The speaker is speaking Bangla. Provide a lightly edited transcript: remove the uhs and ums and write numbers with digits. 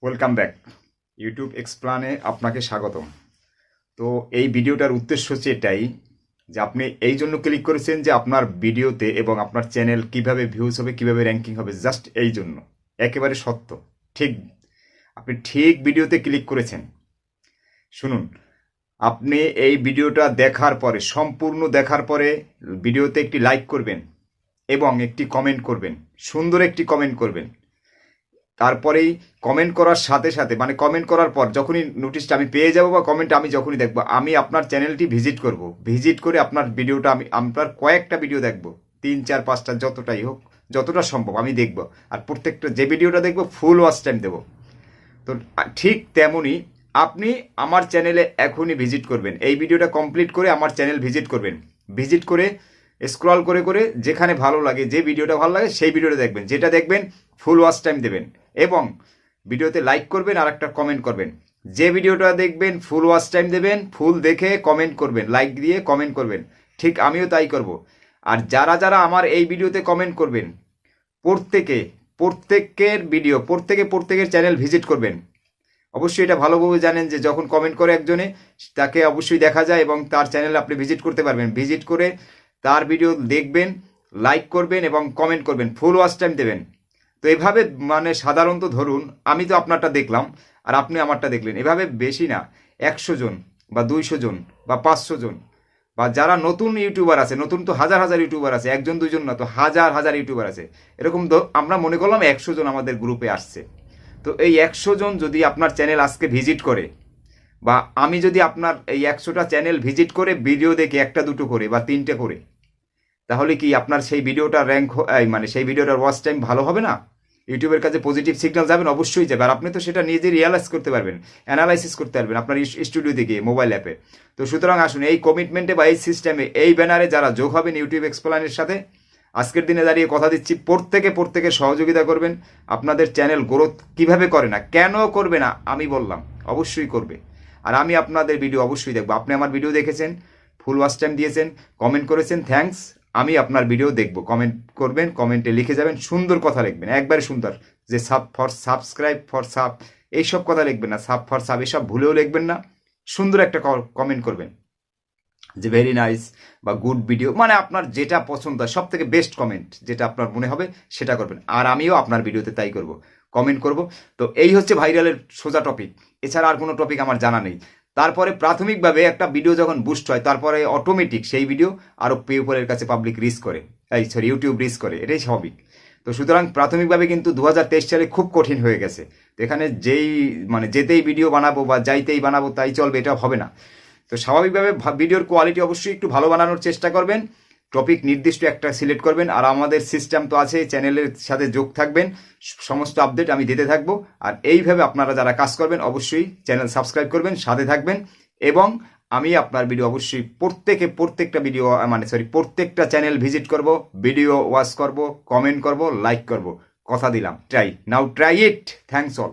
ওয়েলকাম ব্যাক ইউটিউব এক্সপ্লানে আপনাকে স্বাগতম। তো এই ভিডিওটার উদ্দেশ্য হচ্ছে এটাই যে আপনি এই জন্য ক্লিক করেছেন যে আপনার ভিডিওতে এবং আপনার চ্যানেল কিভাবে ভিউজ হবে, কিভাবে র্যাঙ্কিং হবে, জাস্ট এই জন্য। একেবারে সত্য, ঠিক, আপনি ঠিক ভিডিওতে ক্লিক করেছেন। শুনুন, আপনি এই ভিডিওটা দেখার পরে, সম্পূর্ণ দেখার পরে ভিডিওতে একটি লাইক করবেন এবং একটি কমেন্ট করবেন, সুন্দর একটি কমেন্ট করবেন। তারপরেই কমেন্ট করার সাথে সাথে, মানে কমেন্ট করার পর যখনই নোটিশটা আমি পেয়ে যাব বা কমেন্ট আমি যখনই দেখবো, আমি আপনার চ্যানেলটি ভিজিট করব। ভিজিট করে আপনার ভিডিওটা আমি আপনার কয়েকটা ভিডিও দেখব, 3, 4, 5টা, যতটাই হোক, যতটা সম্ভব আমি দেখব। আর প্রত্যেকটা যে ভিডিওটা দেখব ফুল ওয়াচ টাইম দেবো। তো ঠিক তেমনই আপনি আমার চ্যানেলে এখনই ভিজিট করবেন। এই ভিডিওটা কমপ্লিট করে আমার চ্যানেল ভিজিট করবেন। ভিজিট করে স্ক্রল করে করে যেখানে ভালো লাগে, যে ভিডিওটা ভালো লাগে সেই ভিডিওটা দেখবেন। যেটা দেখবেন ফুল ওয়াচ টাইম দেবেন এবং ভিডিওতে লাইক করবেন আর একটা কমেন্ট করবেন। যে ভিডিওটা দেখবেন ফুল ওয়াচ টাইম দেবেন, ফুল দেখে কমেন্ট করবেন, লাইক দিয়ে কমেন্ট করবেন। ঠিক আমিও তাই করব। আর যারা যারা আমার এই ভিডিওতে কমেন্ট করবেন, প্রত্যেকের ভিডিও, প্রত্যেকের চ্যানেল ভিজিট করবেন। অবশ্যই এটা ভালোভাবে জানেন যে যখন কমেন্ট করে একজনে, তাকে অবশ্যই দেখা যায় এবং তার চ্যানেল আপনি ভিজিট করতে পারবেন। ভিজিট করে তার ভিডিও দেখবেন, লাইক করবেন এবং কমেন্ট করবেন, ফুল ওয়াচ টাইম দেবেন। তো এভাবে, মানে সাধারণত ধরুন আমি তো আপনারটা দেখলাম আর আপনি আমারটা দেখলেন, এভাবে বেশি না, 100 জন বা 200 জন বা 500 জন, বা যারা নতুন ইউটিউবার আছে, নতুন তো হাজার হাজার ইউটিউবার আছে, একজন দুজন না, তো হাজার হাজার ইউটিউবার আছে। এরকম আমরা মনে করলাম 100 জন আমাদের গ্রুপে আসছে। তো এই 100 জন যদি আপনার চ্যানেল আজকে ভিজিট করে, বা আমি যদি আপনার এই 100টা চ্যানেল ভিজিট করে ভিডিও দেখে 1টা 2টো করে বা 3টে করে, তাহলে কি আপনার সেই ভিডিওটা র্যাঙ্ক, মানে সেই ভিডিওটার ওয়াচ টাইম ভালো হবে না? ইউটিউবের কাছে পজিটিভ সিগন্যাল যাবেন, অবশ্যই যাবে। আর আপনি তো সেটা নিজে রিয়ালাইজ করতে পারবেন, অ্যানালাইসিস করতে পারবেন আপনার স্টুডিও থেকে, মোবাইল অ্যাপে। তো সুতরাং আসুন, এই কমিটমেন্টে বা এই সিস্টেমে, এই ব্যানারে যারা যোগ হবেন ইউটিউব এক্সপ্লানের সাথে, আজকের দিনে দাঁড়িয়ে কথা দিচ্ছি, প্রত্যেকের সহযোগিতা করবেন। আপনাদের চ্যানেল গ্রোথ কিভাবে করে না, কেন করবে না আমি বললাম, অবশ্যই করবে। আর আমি আপনাদের ভিডিও অবশ্যই দেখবো। আপনি আমার ভিডিও দেখেছেন, ফুল ওয়াচ টাইম দিয়েছেন, কমেন্ট করেছেন, থ্যাঙ্কস। আমি আপনার ভিডিও দেখব। কমেন্ট করবেন, কমেন্টে লিখে যাবেন, সুন্দর কথা লিখবেন, একবারে সুন্দর, যে সাবস্ক্রাইব ফর সাব, এইসব কথা লিখবেন না, সাব ফর সাব এসব ভুলেও লিখবেন না। সুন্দর একটা কমেন্ট করবেন, যে ভেরি নাইস বা গুড ভিডিও, মানে আপনার যেটা পছন্দ হয়, সব থেকে বেস্ট কমেন্ট যেটা আপনার মনে হবে সেটা করবেন। আর আমিও আপনার ভিডিওতে তাই করব, কমেন্ট করব। তো এই হচ্ছে ভাইরালের সোজা টপিক, এছাড়া আর কোনো টপিক আমার জানা নেই। তারপরে প্রাথমিকভাবে একটা ভিডিও যখন বুস্ট হয়, তারপরে অটোমেটিক সেই ভিডিও আরও পিপলের কাছে পাবলিক রিচ করে, ইউটিউব রিচ করে, এটাই স্বাভাবিক। তো সুতরাং প্রাথমিকভাবে কিন্তু 2023 সালে খুব কঠিন হয়ে গেছে। তো এখানে যেতেই ভিডিও বানাবো বা যাইতেই বানাবো তাই চলবে, এটা হবে না। তো স্বাভাবিকভাবে ভিডিওর কোয়ালিটি অবশ্যই একটু ভালো বানানোর চেষ্টা করবেন। টপিক নির্দিষ্ট একটা সিলেক্ট করবেন। আর আমাদের সিস্টেম তো আছে, চ্যানেলের সাথে যোগ থাকবেন, সমস্ত আপডেট আমি দিতে থাকবো। আর এইভাবে আপনারা যারা কাজ করবেন, অবশ্যই চ্যানেল সাবস্ক্রাইব করবেন, সাথে থাকবেন। এবং আমি আপনার ভিডিও অবশ্যই প্রত্যেকটা চ্যানেল ভিজিট করব, ভিডিও ওয়াচ করব, কমেন্ট করব, লাইক করব, কথা দিলাম। Try it. Thanks all.